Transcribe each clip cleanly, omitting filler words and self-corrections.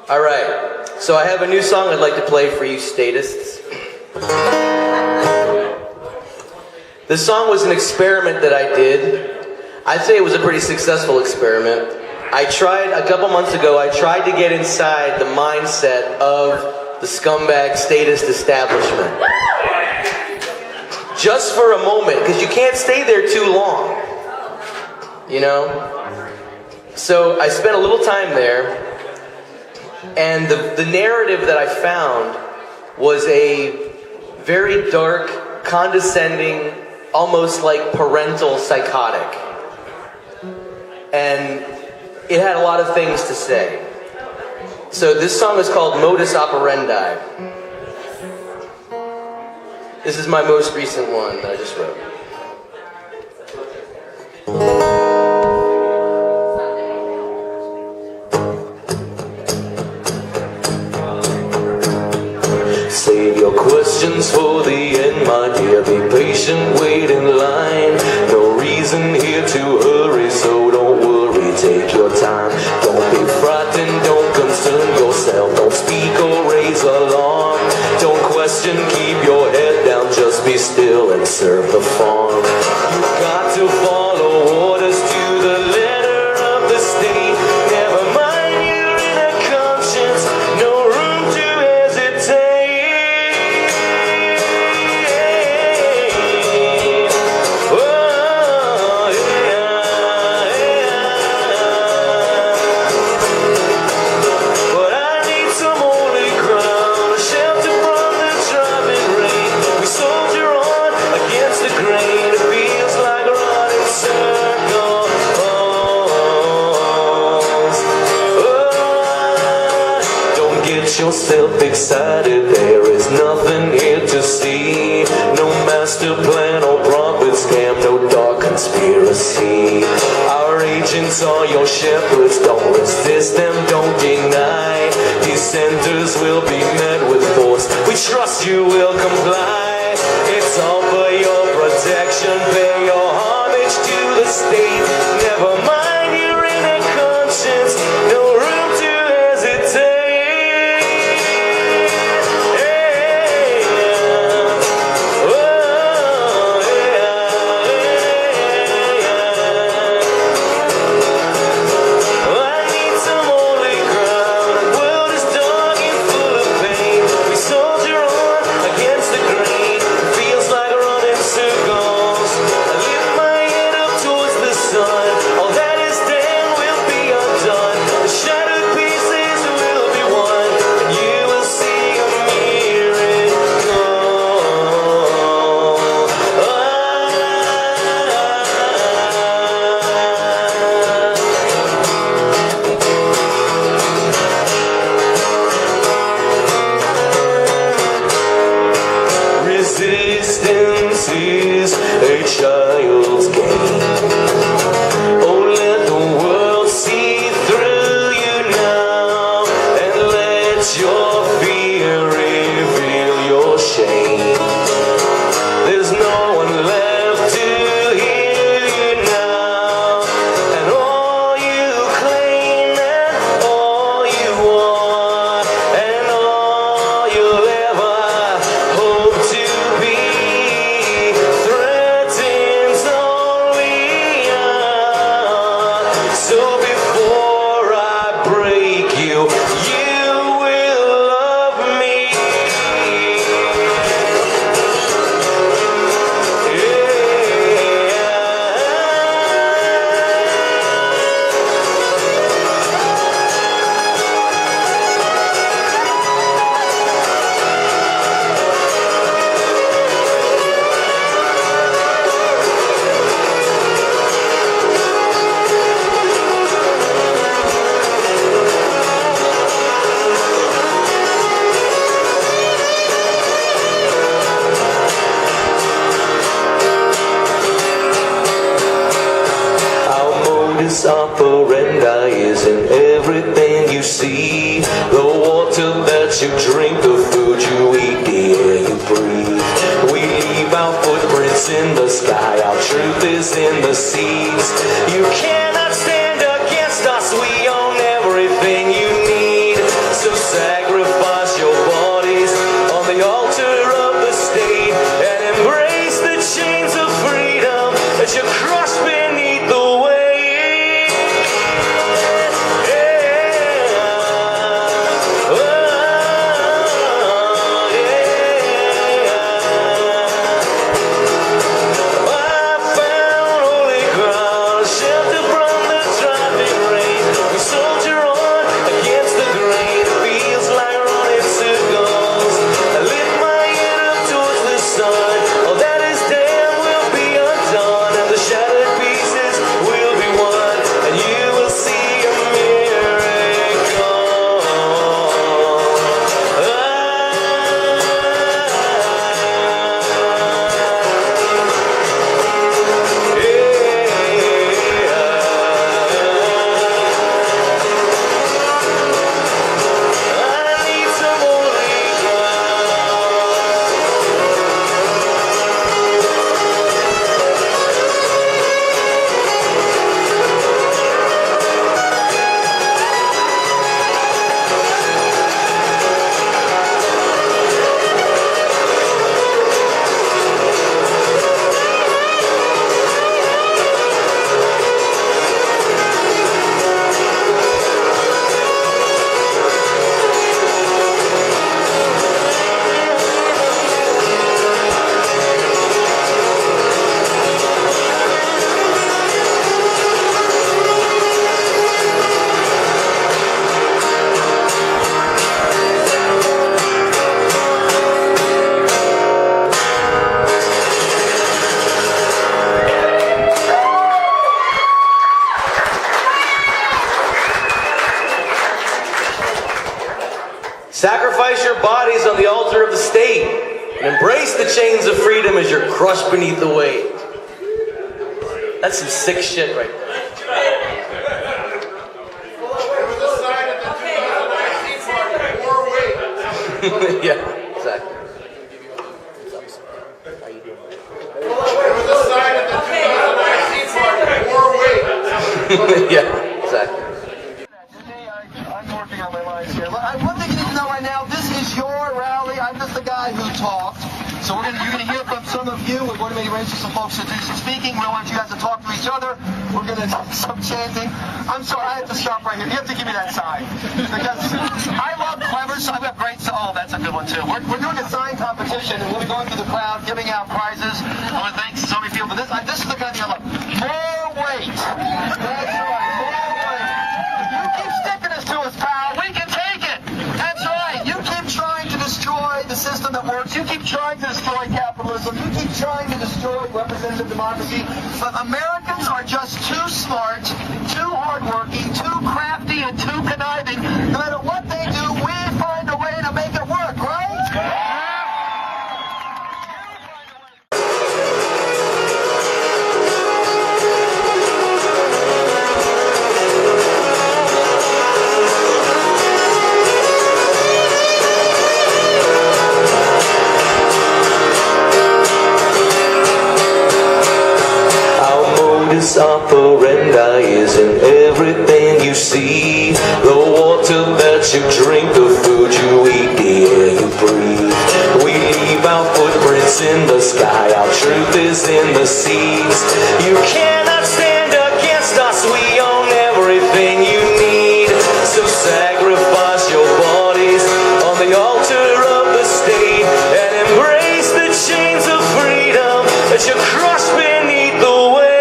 Alright, so I have a new song I'd like to play for you statists. This song was an experiment that I did. I'd say it was a pretty successful experiment. A couple months ago, I tried to get inside the mindset of the scumbag statist establishment. Just for a moment, because you can't stay there too long. You know? So I spent a little time there, and the narrative that I found was a very dark, condescending, almost like parental psychotic. And it had a lot of things to say. So this song is called Modus Operandi. This is my most recent one that I just wrote. Save your questions for the end, my dear. Be patient, wait in line. No reason here to hurry, so don't worry, take your time. Don't be frightened, don't concern yourself. Don't speak or raise alarm. Don't question, keep your head down. Just be still and serve the farm. You've got to follow orders to the letter of the state. Never mind your inner conscience, no room to hesitate. Yourself excited, there is nothing here to see. No master plan or profit scam, no dark conspiracy. Our agents are your shepherds, don't resist them, don't deny. Dissenters will be met with force, we trust you will comply. It's all for your protection, pay your homage to the state. Never mind your inner conscience, no room to hesitate. Resistance is a child's game. Oh, let the world see through you now, and let your fear reveal your shame. There's no one left to hear you now, and all you claim and all you want and all you'll ever hope to be threatens all we are. So before I break you, you will love me. Modus operandi is in everything you see. The water that you drink, the food you eat, the air you breathe. We leave our footprints in the sky, our truth is in the seas. You cannot stand against us, we own everything you need. Sacrifice your bodies on the altar of the state and embrace the chains of freedom as you're crushed beneath the weight. That's some sick shit right there. Yeah, exactly. How you doing? There was a sign at the 2019 party, more weight. Yeah, exactly. I'm working on my lines here. One thing you need to know right now, this is your rally. I'm just the guy who talked. So you're going to hear from some of you. We're going to be arranging some folks to do some speaking. We want you guys to talk to each other. We're going to do some chanting. I'm sorry, I have to stop right here. You have to give me that sign. Because I love clever, so I've got great... Oh, that's a good one, too. We're doing a sign competition, and we'll be going through the crowd, giving out prizes. I want to thank so many people for this. This is the kind of thing I love. More weight. That's right, more weight. You keep sticking this to us, pal. We can take it. That's right. You keep trying to destroy the system that works. You keep trying to destroy capitalism. You keep trying to destroy representative democracy. But Americans are just too smart, too hardworking, too crafty, and too conniving. No matter what they do, we find a way to make it work, right? Modus Operandi is in everything you see. The water that you drink, the food you eat, the air you breathe. We leave our footprints in the sky, our truth is in the seas. You cannot stand against us, we own everything you need. So sacrifice your bodies on the altar of the state and embrace the chains of freedom as you're crushed beneath the weight.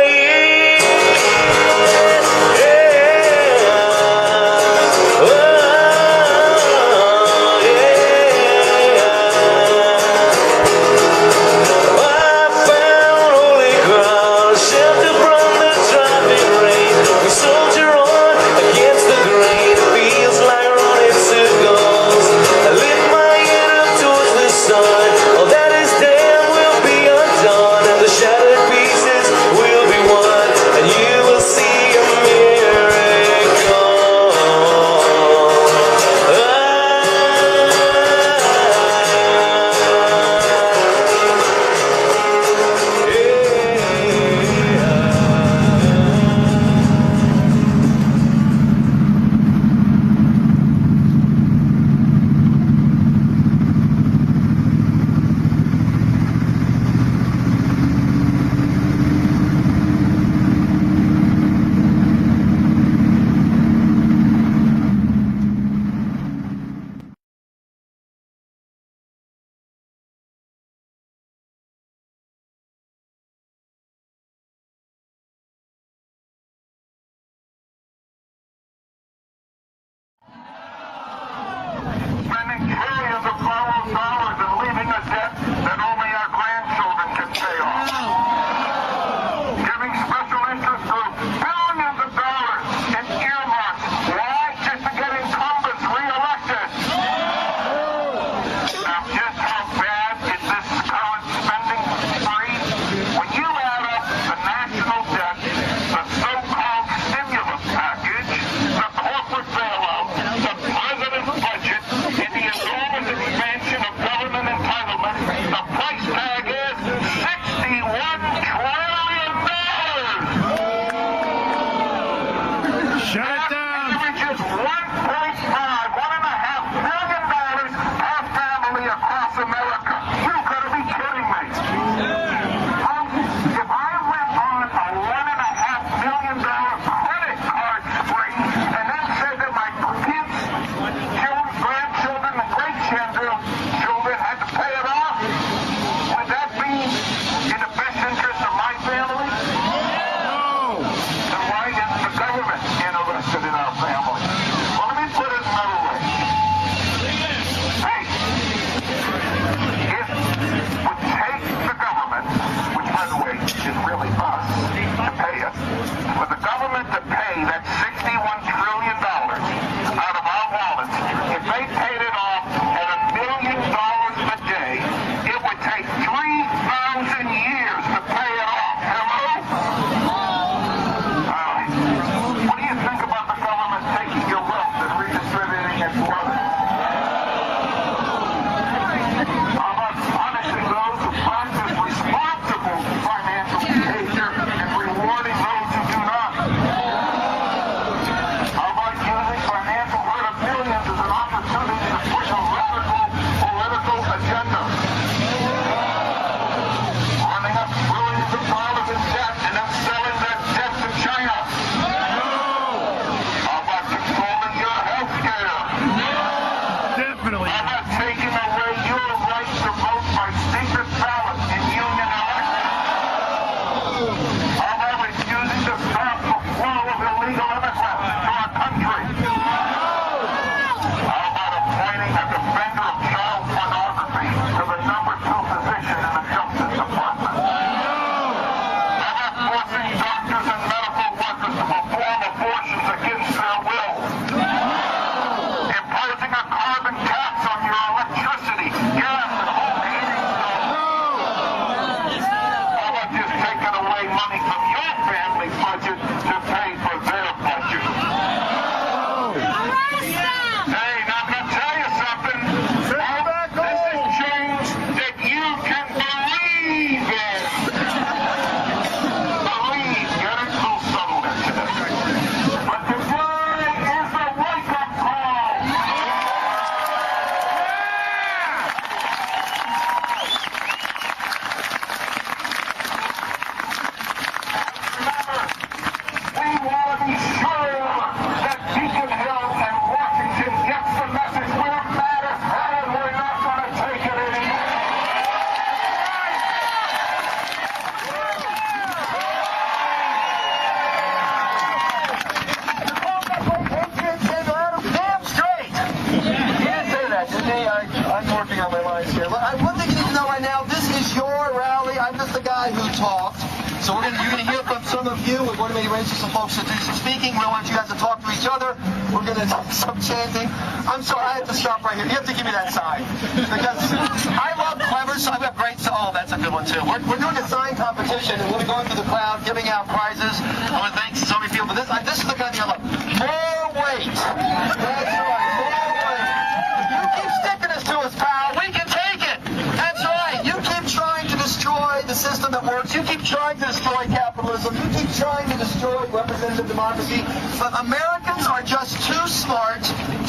I'm working on my lines here. One thing you need to know right now, this is your rally. I'm just the guy who talked. So you're going to hear from some of you. We're going to be arranging some folks to do some speaking. We want you guys to talk to each other. We're going to do some chanting. I'm sorry, I have to stop right here. You have to give me that sign. Because I love clever, so I've got great... Oh, that's a good one, too. We're doing a sign competition, and we'll be going through the crowd, giving out prizes. I want to thank so many people. But this is the kind of deal. Look, more weight. That's right, more weight. You keep sticking this to us, pal. We can take it. That's right. You keep trying to destroy the system that works. You keep trying to destroy capitalism. You keep trying to destroy representative democracy. But Americans are just too smart,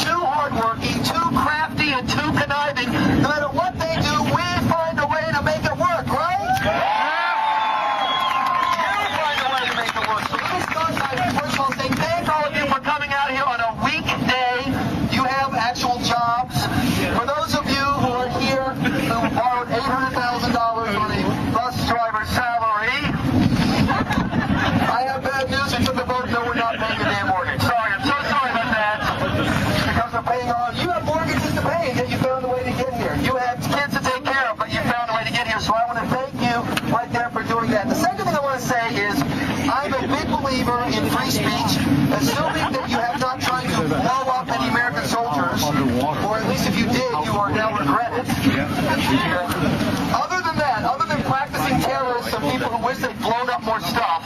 too hardworking, too crafty, and too conniving. No matter what they do, we find a way to make it work, right? You find a way to make it work. So let me start by first of all saying thank all of you for coming out here on a weekday. You have actual jobs. For those of you who are here who borrowed $800,000 on a bus driver's salary, I have bad news. We took a vote. No, we're not paying a damn mortgage. Sorry, I'm so sorry about that. Because we're paying on. You have mortgages to pay, and yet you found a way to get here. You have kids to take care of, but you found a way to get here. So I want to thank you right there for doing that. The second thing I want to say is I'm a big believer in free speech, assuming that you have not tried to blow up any American soldiers, or at least if you did, you are now regretted. Other than that, other than practicing terrorists and people who wish they'd blown up more stuff,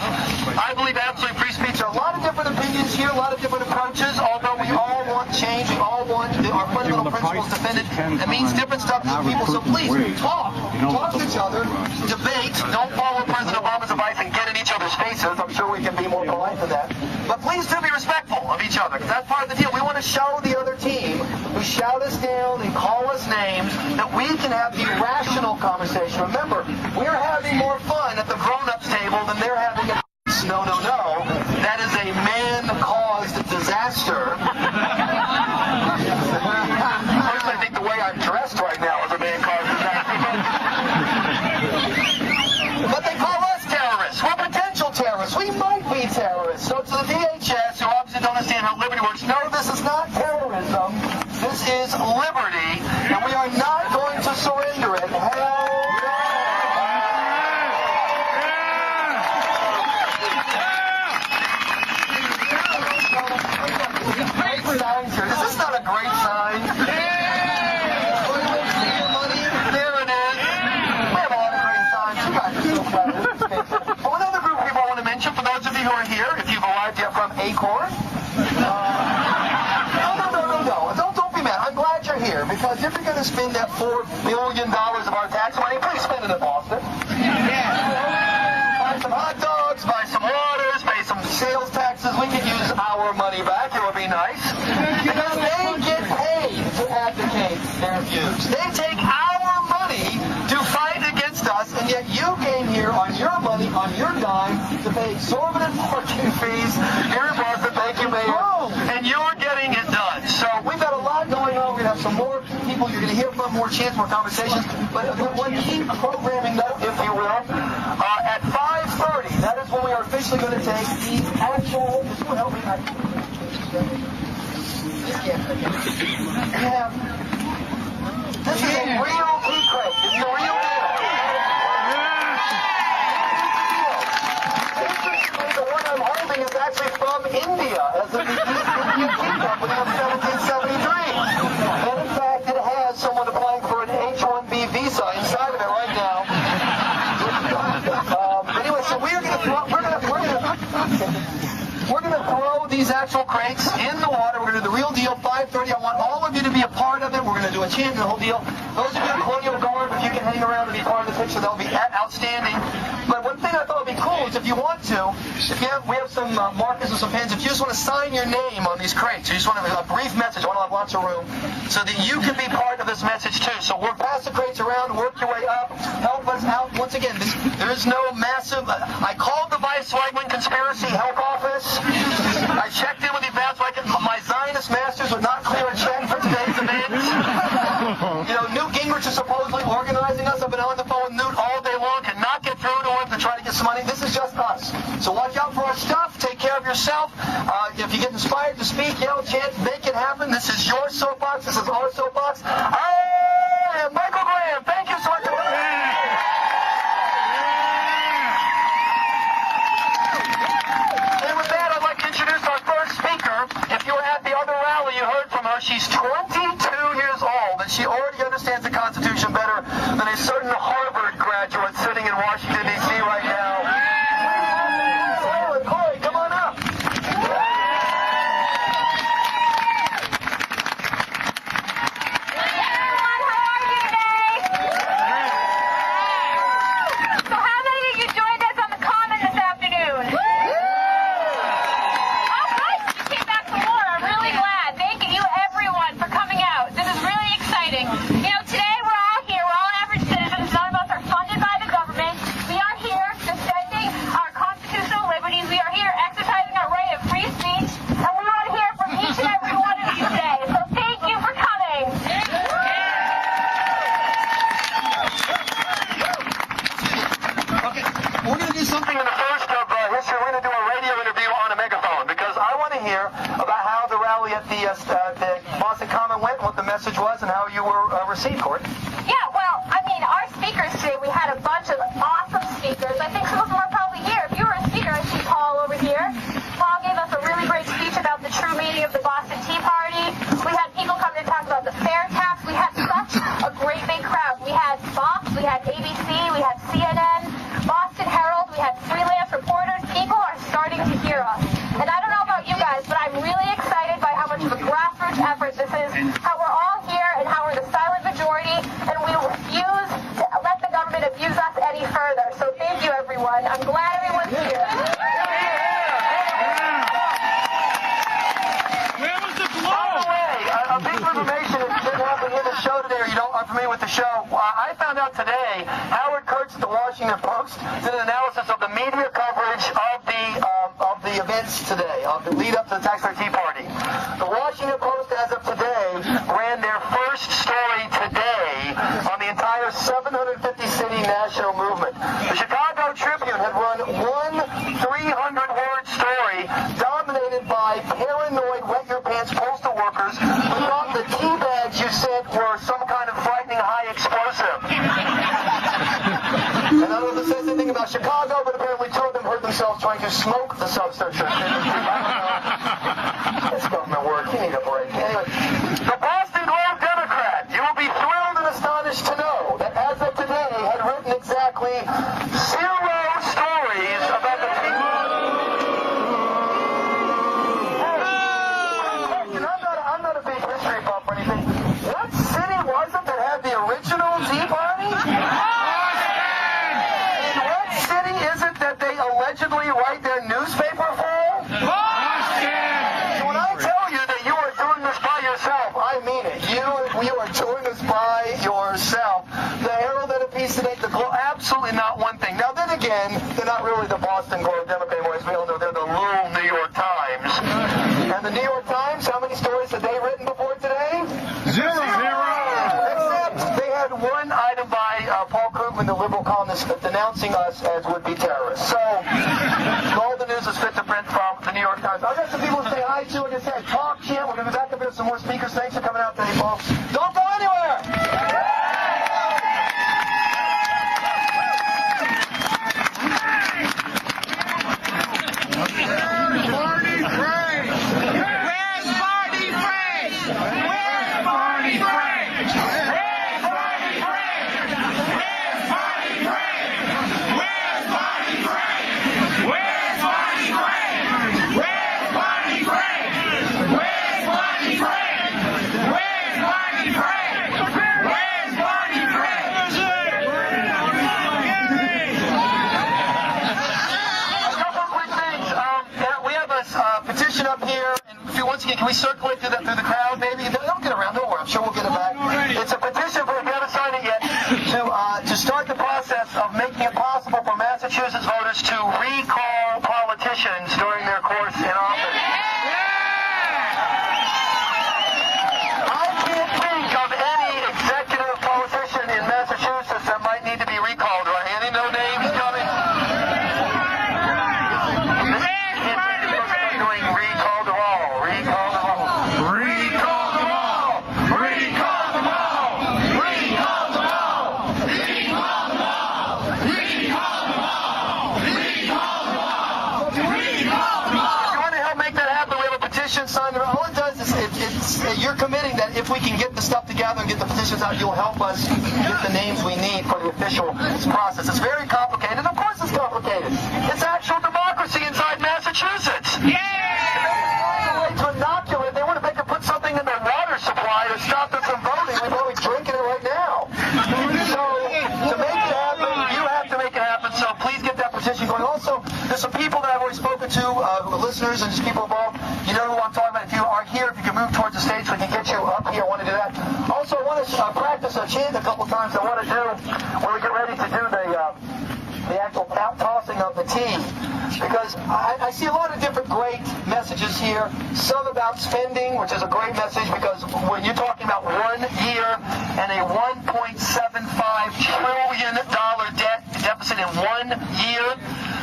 I believe absolute free speech. There are a lot of different opinions here, a lot of different approaches, although we all want change, we all want our fundamental principles defended. It means different stuff to people, so please, talk to each other, debate, don't follow President Obama's advice and get in each other's faces. I'm sure we can be more polite than that. But please do be respectful of each other, because that's part of the deal. We want to show the other team who shout us down and call us names that we can have the rational conversation. Remember, we're having more fun at the grown-ups table than they're having at no. That is a man-caused disaster. First, I think the way I'm dressed right now is a man-caused disaster. But they call us terrorists. We're potential terrorists. We might be terrorists. So to the DHS, who obviously don't understand how liberty works, no, this is not terrorism. This is liberty, and we are not going to surrender it. Hell no. Great signs here. Is this not a great sign? Money. There it is. We have a lot of great signs. You guys are so clever. One other group of people I want to mention, for those of you who are here, if you've arrived yet from Acorn. No. Don't be mad. I'm glad you're here, because if you're going to spend that $4 billion of our tax money, please spend it in Boston. Buy some hot dogs, buy some waters, pay some sales taxes. We could use our money back. It would be nice. Because they get paid to advocate their views. They take our money to fight against us, and yet you came here on your money, on your dime, to pay exorbitant parking fees here in Boston. Thank you, Mayor. And you're getting it done. So we've got a lot going on. We're going to have some more people you're going to hear from, more chance, more conversations. But one key programming note, if you will, at 5:30, that is when we are officially going to take the actual... This will help me. This is a real tea crate. It's the real deal. The one I'm holding is actually from India, as of the East India Tea Company of 1773. And in fact, it has someone applying for an H-1B visa inside of it right now. Anyway, so we're going to throw these actual crates in the water. We're going to do the real deal. 5:30. I want all of you to be a part of it. We're going to do a chant and the whole deal. Those of you in Colonial Guard, if you can hang around and be part of the picture, that'll be outstanding. But one thing I thought would be cool is if you want to, we have some markers and some pens. If you just want to sign your name on these crates, you just want a brief message. I want to have lots of room so that you can be part of this message too. So we'll pass the crates around, work your way up, help us out. Once again, there is no massive. I called the Vice Weigman Conspiracy Help Office. I checked in with the Vice Weigman. My Zionist masters would not clear a check for today's event. Newt Gingrich is supposedly organizing us. I've been on the phone with Newt all day long, cannot get through to him to try to get some money. This is just us. So watch out for our stuff. Take care of yourself. If you get inspired to speak, yell, chant, make it happen. This is your soapbox. This is our soapbox. certain Harvard graduate sitting in Washington, D.C. right now. Corey, come on up. Message was and how you were received, Court. Yeah, well, I mean, our speakers today, we had a bunch of awesome speakers. I think some of them are probably here. If you were a speaker, I see Paul over here. Paul gave us a really great speech about the true meaning of the Boston Tea Party. We had people come and talk about the fair tax. We had such a great big crowd. We had Fox, we had ABC, we had CNN, Boston Herald, we had freelance reporters. People are starting to hear us. And I don't know about you guys, but I'm really excited by how much of a grassroots effort this is, how we're all here and how we're the silent majority, and we refuse to let the government abuse us any further. So thank you, everyone. I'm glad everyone's here. Where was the glow? By the way, a piece of information if you didn't happen to hear the show today or you aren't familiar with the show, I found out today Howard Kurtz at the Washington Post did an analysis of the media coverage of the events today, of the lead up to the Taxpayer Tea Party. The Washington Post, as of today, ran their first story today on the entire 750-city national movement. The Chicago Tribune had run one 300-word story dominated by paranoid wet-your-pants postal workers who thought the tea bags you sent were some kind of frightening high explosive. And I don't know if it says anything about Chicago, but apparently two of them hurt themselves trying to smoke the substance. I don't know. It's government work. You need a break. Anyway, the Boston Globe Democrat, you will be thrilled and astonished to know that as of today had written exactly 0 stories about the tea party. I'm not a big history buff or anything. What city was it that had the original tea party? And what city is it that they allegedly write their newspaper for? Boston! When I tell you that you are doing this by yourself, I mean it. You are doing this by yourself. The Herald had a piece today, the Globe, absolutely not one thing. Now then again, they're not really the Boston Globe Democrat anymore, as we all know, they're the little New York Times. And the New York Times, how many stories had they written before today? 0. Except they had one item by Paul Krugman, the liberal columnist, denouncing us as would-be terrorists. So, all the news is fit to print from the New York Times. I've got some people to say hi to. Like I said, talk shit. We're going to be back up here with some more speakers. Thanks for coming out today, folks. Don't go anywhere! Barney Frank? Where's Barney Frank? Where's Barney Frank? Where's Barney Frank? Where's Barney Frank? Where's Barney Frank? Where's Barney Frank? Where's Barney Frank? Where's Barney Frank? Where's Barney Frank? Where's Barney Frank? Petition up here, and if you once again, can we circulate through the crowd, maybe? Don't get around, don't worry, I'm sure we'll get it back. It's a petition, for if you haven't signed it yet, to start the process of making it possible for Massachusetts voters to recall politicians during their course in office. I can't think of any executive politician in Massachusetts that might need to be recalled. Do I have any no names coming? Recall them all! Recall them all! Recall them all! if we can get the stuff together and get the petitions out, you'll help us get the names we need for the official process. It's very complicated. Of course it's complicated. It's actual democracy inside Massachusetts. To inoculate, they want to make them put something in their water supply to stop them from voting. We're probably drinking it right now. So to make it happen, you have to make it happen. So please get that petition going. Also, there's some people that I've already spoken to, listeners and just people involved. You know who I'm talking about. If you are here, if you can move towards the stage, we can get you up here. I want to do that. Also, I want to practice a chant a couple times. I want to do when we get ready to do the actual tossing of the tea, because I see a lot of different great messages here. Some about spending, which is a great message, because when you're talking about 1 year and a $1.75 trillion debt deficit in 1 year,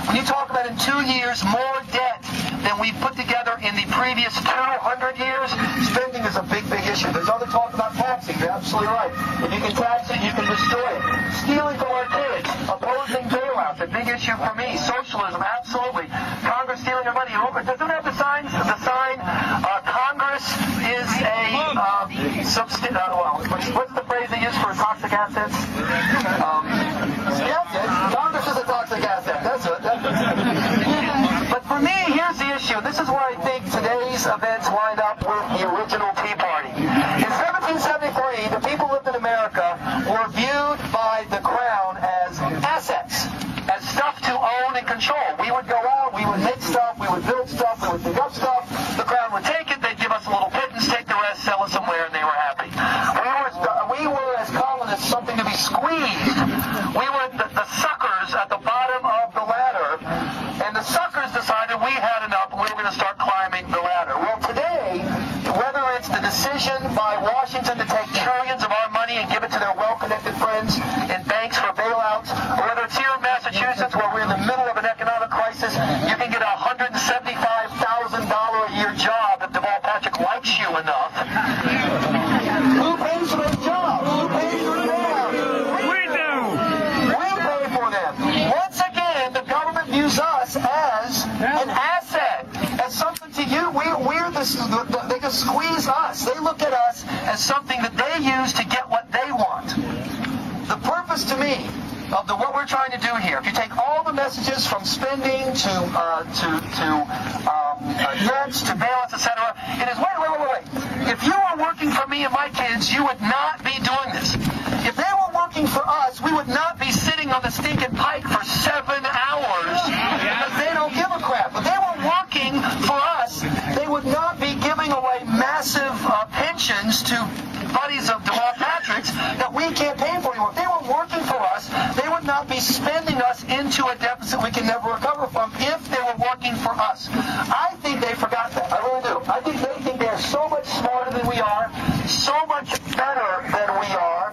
when you talk about in 2 years more debt than we put together in the previous 200 years, spending is a big, big issue. There's other talk about taxing. You're absolutely right. If you can tax it, you can destroy it. Stealing from our kids, opposing bailouts, a big issue for me. Socialism, absolutely. Congress stealing our money. Does it have the sign? Congress is a what's the phrase they use for toxic assets? Congress is a toxic asset. That's it. But for me, here's the issue. This is where I think today's events wind up with the original Tea Party. In 1773, the people who lived in America were viewed by the Crown as assets, as stuff to own and control. We would go out, we would make stuff, we would build stuff, we would dig up stuff. The Crown would take it, they'd give us a little pittance, take the rest, sell it somewhere, and they were happy. We were as colonists, something to be squeezed. We were the suckers at the bottom of the ladder, and the suckers decided we had enough and we were going to start climbing the ladder. Well, today, whether it's the decision by Washington to take trillions of our money and give it to their well-connected friends in banks for bailouts, or whether it's here in Massachusetts where we're in the middle of an economic crisis, you can get a $175,000 a year job if Deval Patrick likes you enough. Who pays for those jobs? Who pays for them? We do. We pay for them. Once again, the government views us as an asset, as something to you. They can squeeze us. They look at us as something that they use to get what they want. The purpose to me of what we're trying to do here, if you take all the messages from spending to debts to bailouts, etc., it is wait. If you were working for me and my kids, you would not be doing this. If they were working for us, we would not be sitting on the stinking pike for 7 hours because they don't give a crap. If they were working for us, they would not be giving away massive pensions to buddies of Deval Patrick's that we can't pay for anymore. If they were working for us, they would not be spending us into a deficit we can never recover from if they were working for us. I think they forgot that. I really do. I think they think they're so much smarter than we are, so much better than we are,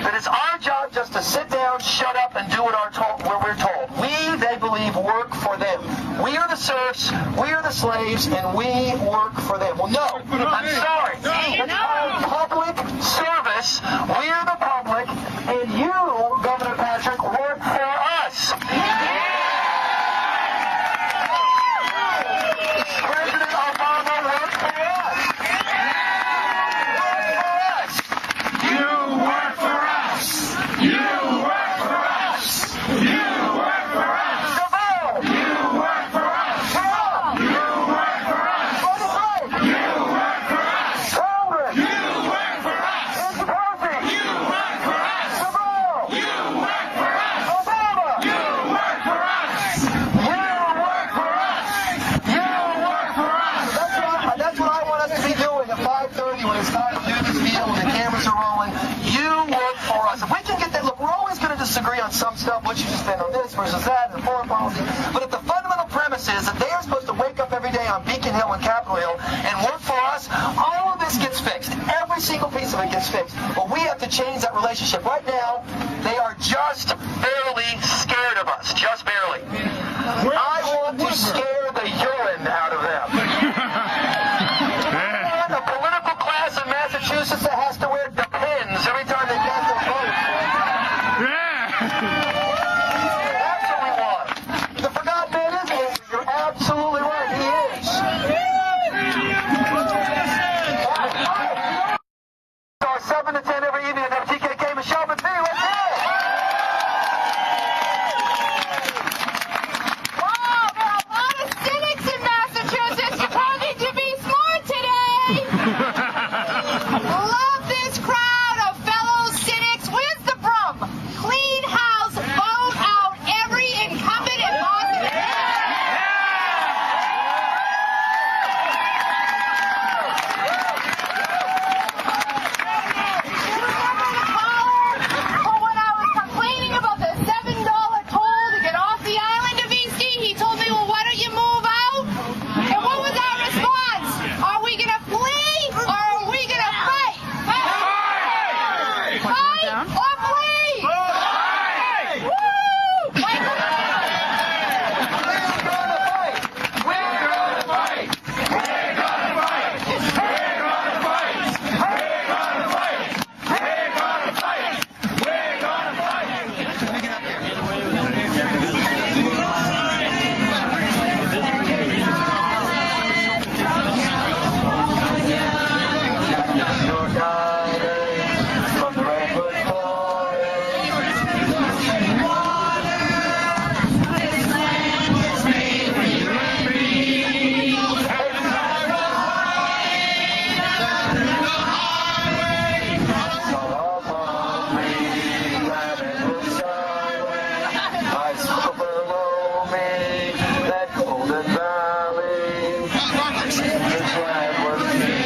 that it's our job just to sit down, shut up, and do what we're told. We, they believe, work for them. We are the serfs, we are the slaves, and we work for them. Well, no. I'm sorry. It's called public service. We're the public, and you, Governor Patrick, work for us. President Obama worked for us. You work for us. You work for us. You work for us. Deval. You work for us. Trump. You work for us. You work for us. Congress. You work for us. Perfect. You work for us. Deval. You work for us. Obama. You work for us. You work for us. You work for us. That's what I want us to be doing at 5:30 when it's time to do this deal, when the cameras are rolling. You work for us. If we can get that, look, we're always going to disagree on some stuff, what you should spend on this versus that, and foreign policy. But if the fundamental premise is that they are supposed to wake up every day on Beacon Hill and Capitol Hill and work for us, all of this gets fixed. Every single piece of it gets fixed. But we have to change that relationship. Right now, they are just barely scared of us. Just barely. I want to scare the urine out of them. I want a political class in Massachusetts that has to wear depends every time they get their vote. That's what we want. The forgotten man is over. You're absolutely right. He is. me, and was silent. I saw below me that golden valley. The flag was me,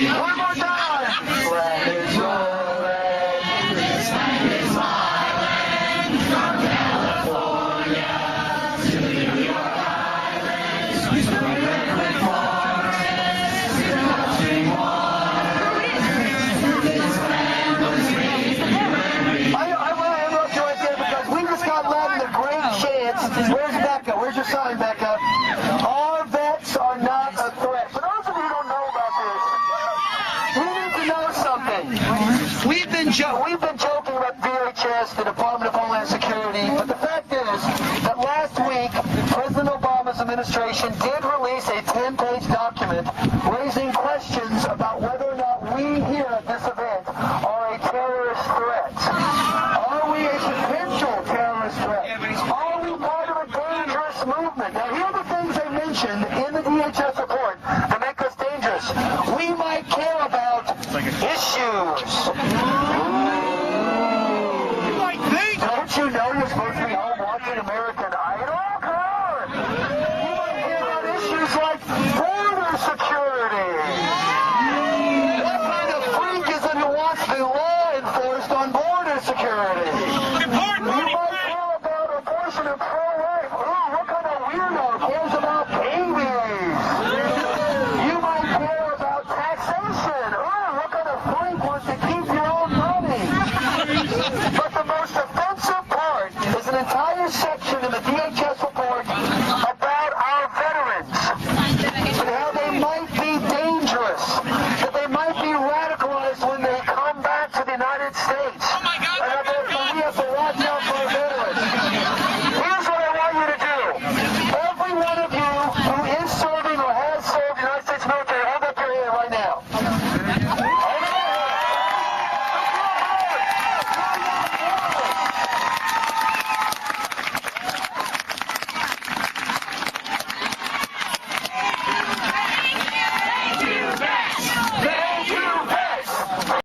one more time. Flag is your land. This land is my land. From California to New York Island, to redwood forest, to rushing water. This land was me, I want to interrupt you right there because we just got Latin a great chance. Where's Becca? Where's your sign, Becca? Our vets are not a threat. For those of you who don't know about this, you need to know something. We've been joking about VHS, the Department of Homeland Security, but the fact is that last week, President Obama's administration did release a 10-page document raising questions about whether or not we here at this event are a terrorist threat. Are we a potential terrorist threat? Are we part of a dangerous movement? Now, here are the things they mentioned in the DHS report that make us dangerous. We might care about issues. Don't you know you're supposed to be home watching American Idol? Come on. You might care about issues like border security. What kind of freak is it who wants the law enforced on border security? You might care about abortion and pro